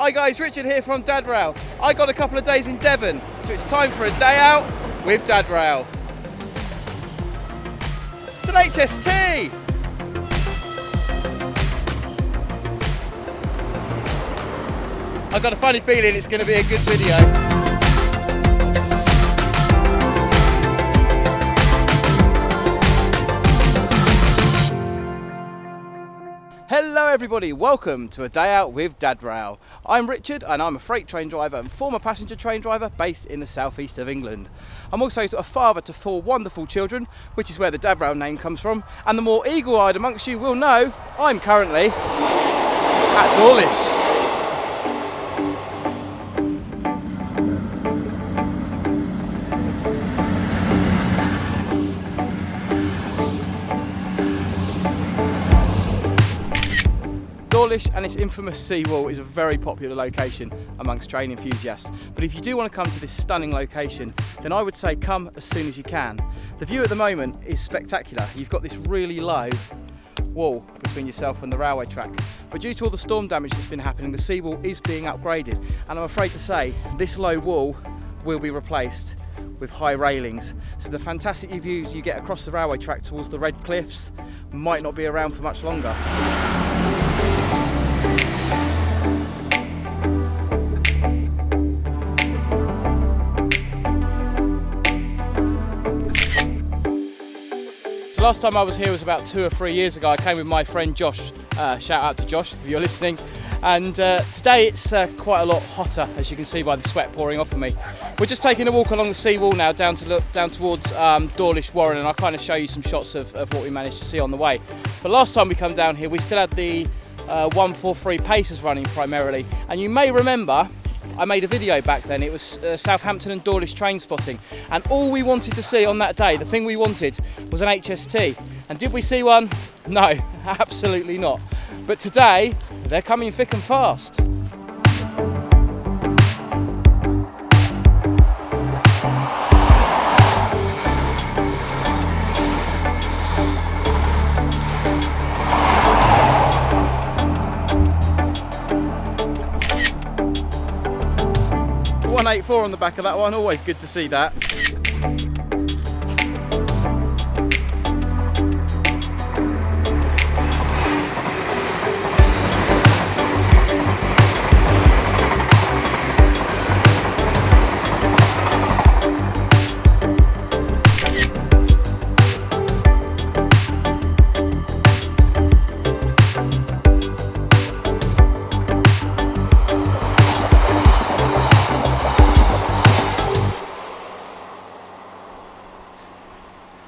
Hi guys, Richard here from Dad Rail. I got a couple of days in Devon, so it's time for a day out with Dad Rail. It's an HST! I've got a funny feeling it's going to be a good video. Hello everybody, welcome to a day out with Dad Rail. I'm Richard and I'm a freight train driver and former passenger train driver based in the southeast of England. I'm also a father to 4 wonderful children, which is where the Dad Rail name comes from, and the more eagle-eyed amongst you will know I'm currently at Dawlish. Dawlish and its infamous sea wall is a very popular location amongst train enthusiasts, but if you do want to come to this stunning location, then I would say come as soon as you can. The view at the moment is spectacular. You've got this really low wall between yourself and the railway track, but due to all the storm damage that's been happening, the sea wall is being upgraded, and I'm afraid to say this low wall will be replaced with high railings, so the fantastic views you get across the railway track towards the Red Cliffs might not be around for much longer. Last time I was here was about 2 or 3 years ago. I came with my friend Josh, shout out to Josh if you're listening, and today it's quite a lot hotter, as you can see by the sweat pouring off of me. We're just taking a walk along the sea wall now down towards Dawlish Warren, and I'll kind of show you some shots of what we managed to see on the way. But last time we come down here we still had the 143 Pacers running primarily, and you may remember I made a video back then. It was Southampton and Dawlish train spotting, and all we wanted to see on that day, the thing we wanted, was an HST. And did we see one? No, absolutely not. But today they're coming thick and fast. 184 on the back of that one, always good to see that.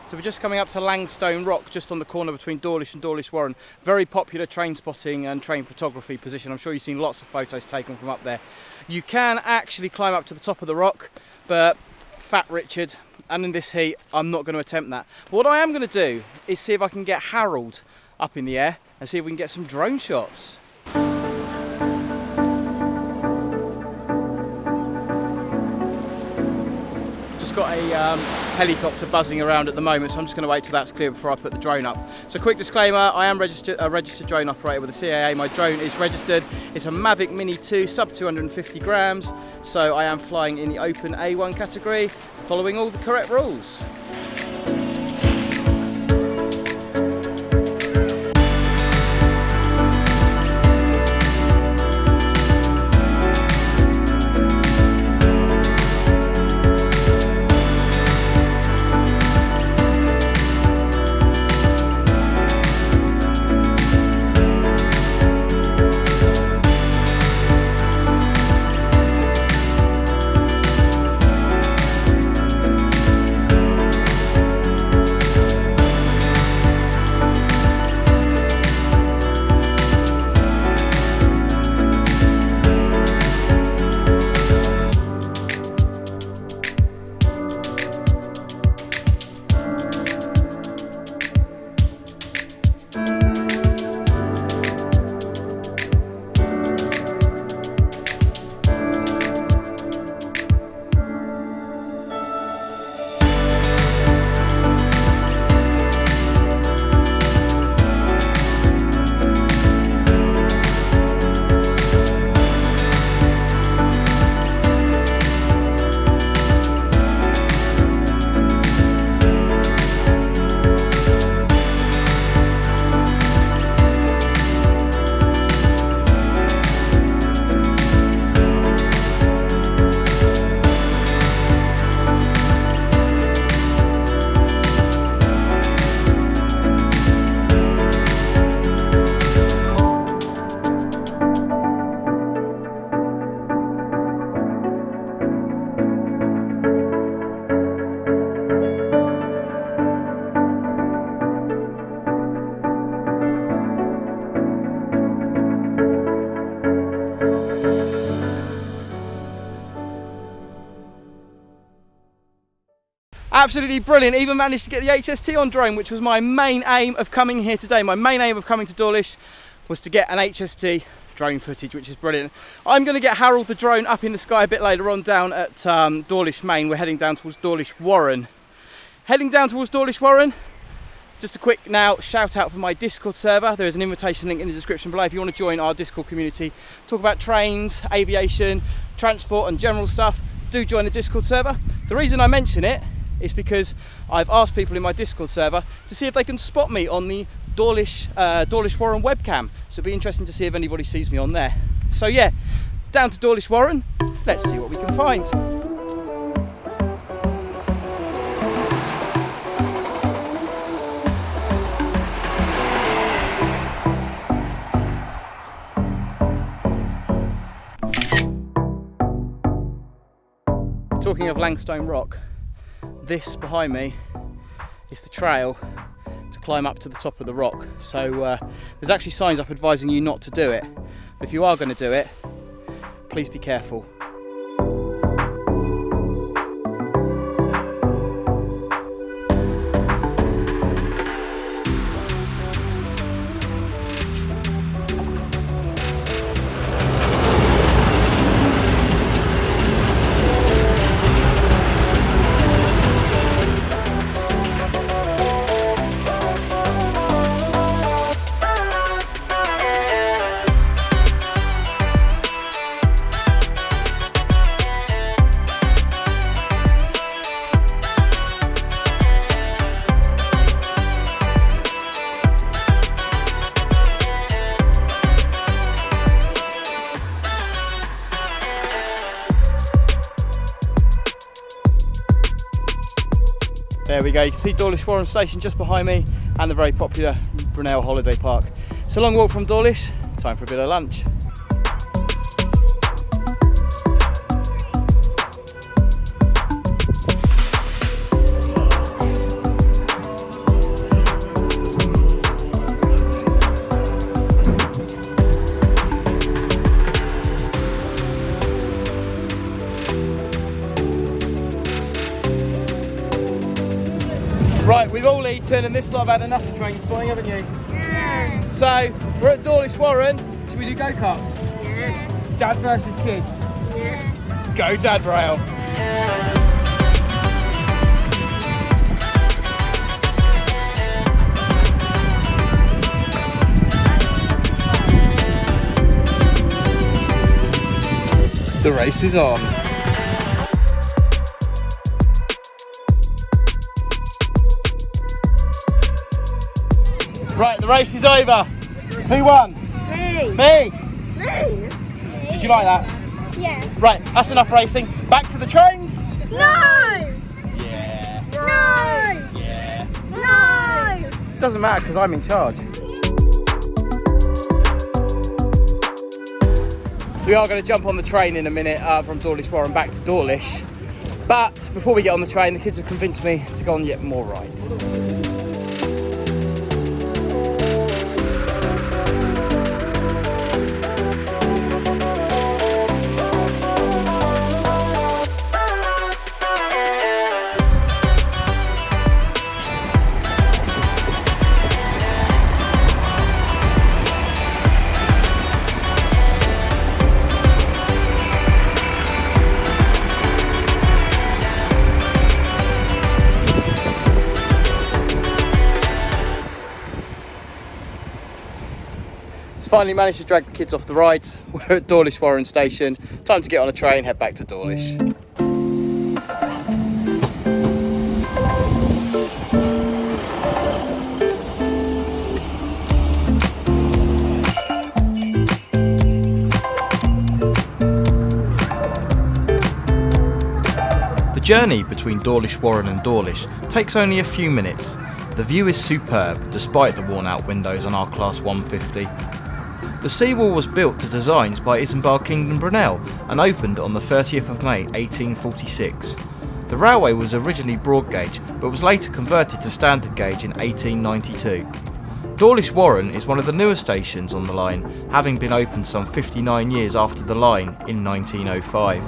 So we're just coming up to Langstone Rock, just on the corner between Dawlish and Dawlish Warren. Very popular train spotting and train photography position. I'm sure you've seen lots of photos taken from up there. You can actually climb up to the top of the rock, but fat Richard, and in this heat, I'm not going to attempt that. But what I am going to do is see if I can get Harold up in the air and see if we can get some drone shots. Got a helicopter buzzing around at the moment, so I'm just going to wait till that's clear before I put the drone up. So quick disclaimer, I am a registered drone operator with the CAA. My drone is registered. It's a Mavic Mini 2, sub 250 grams, so I am flying in the open A1 category, following all the correct rules. Absolutely brilliant. Even managed to get the HST on drone, which was my main aim of coming here today. My main aim of coming to Dawlish was to get an HST drone footage, which is brilliant. I'm going to get Harold the drone up in the sky a bit later on down at Dawlish Main. We're heading down towards Dawlish Warren. Heading down towards Dawlish Warren. Just a quick now shout out for my Discord server. There is an invitation link in the description below if you want to join our Discord community, talk about trains, aviation, transport and general stuff. Do join the Discord server. The reason I mention it is because I've asked people in my Discord server to see if they can spot me on the Dawlish Warren webcam. So it'll be interesting to see if anybody sees me on there. So yeah, down to Dawlish Warren. Let's see what we can find. Talking of Langstone Rock, this behind me is the trail to climb up to the top of the rock. So there's actually signs up advising you not to do it. But if you are going to do it, please be careful. There we go, you can see Dawlish Warren Station just behind me and the very popular Brunel Holiday Park. It's a long walk from Dawlish, time for a bit of lunch. Right, we've all eaten and this lot have had enough of train spotting, haven't you? Yeah. So, we're at Dawlish Warren. Should we do Go Karts? Yeah. Dad versus kids. Yeah. Go Dad Rail. The race is on. Right, the race is over. Who won? Me. Me. Me. Did you like that? Yeah. Right, that's enough racing. Back to the trains. No. Yeah. No. Yeah. No. Doesn't matter because I'm in charge. So we are going to jump on the train in a minute from Dawlish Warren back to Dawlish. But before we get on the train, the kids have convinced me to go on yet more rides. Finally managed to drag the kids off the rides. We're at Dawlish Warren Station. Time to get on a train, head back to Dawlish. The journey between Dawlish Warren and Dawlish takes only a few minutes. The view is superb despite the worn out windows on our Class 150. The seawall was built to designs by Isambard Kingdom Brunel and opened on the 30th of May 1846. The railway was originally broad gauge but was later converted to standard gauge in 1892. Dawlish Warren is one of the newer stations on the line, having been opened some 59 years after the line in 1905.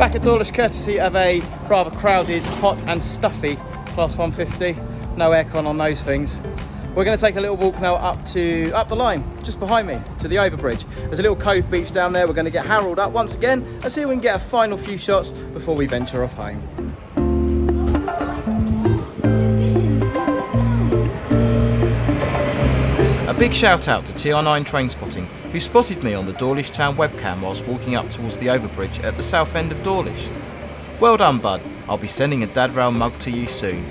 Back at Dawlish, courtesy of a rather crowded, hot and stuffy Class 150. No aircon on those things. We're going to take a little walk now up the line, just behind me, to the overbridge. There's a little cove beach down there. We're going to get Harold up once again and see if we can get a final few shots before we venture off home. A big shout out to TR9 Train Spotting, who spotted me on the Dawlish Town webcam whilst walking up towards the overbridge at the south end of Dawlish. Well done, bud. I'll be sending a Dad Rail mug to you soon.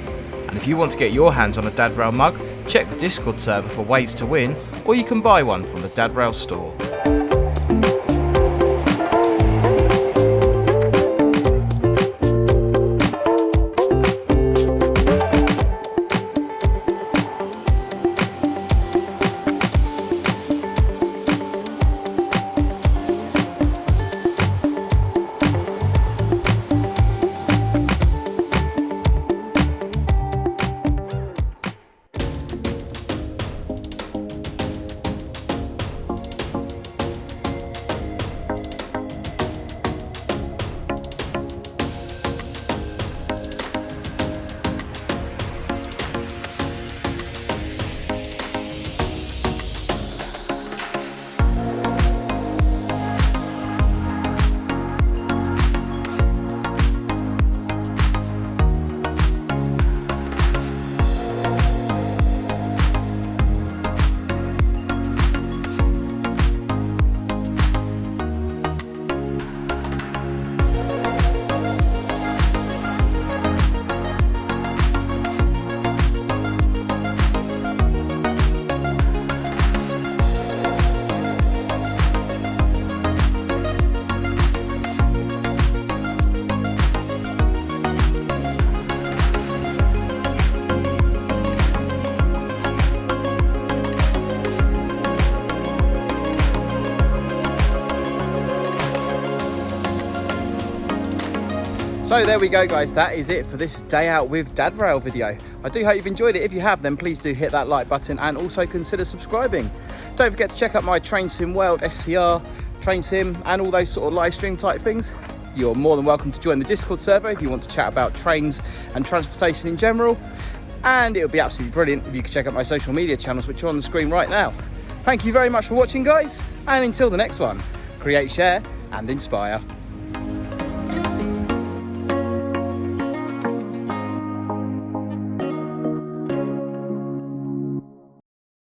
And if you want to get your hands on a Dad Rail mug, check the Discord server for ways to win, or you can buy one from the Dad Rail store. So there we go guys, that is it for this day out with Dad Rail video. I do hope you've enjoyed it. If you have, then please do hit that like button and also consider subscribing. Don't forget to check out my Train Sim World, SCR, Train Sim and all those sort of live stream type things. You're more than welcome to join the Discord server if you want to chat about trains and transportation in general. And it would be absolutely brilliant if you could check out my social media channels, which are on the screen right now. Thank you very much for watching guys, and until the next one, create, share and inspire.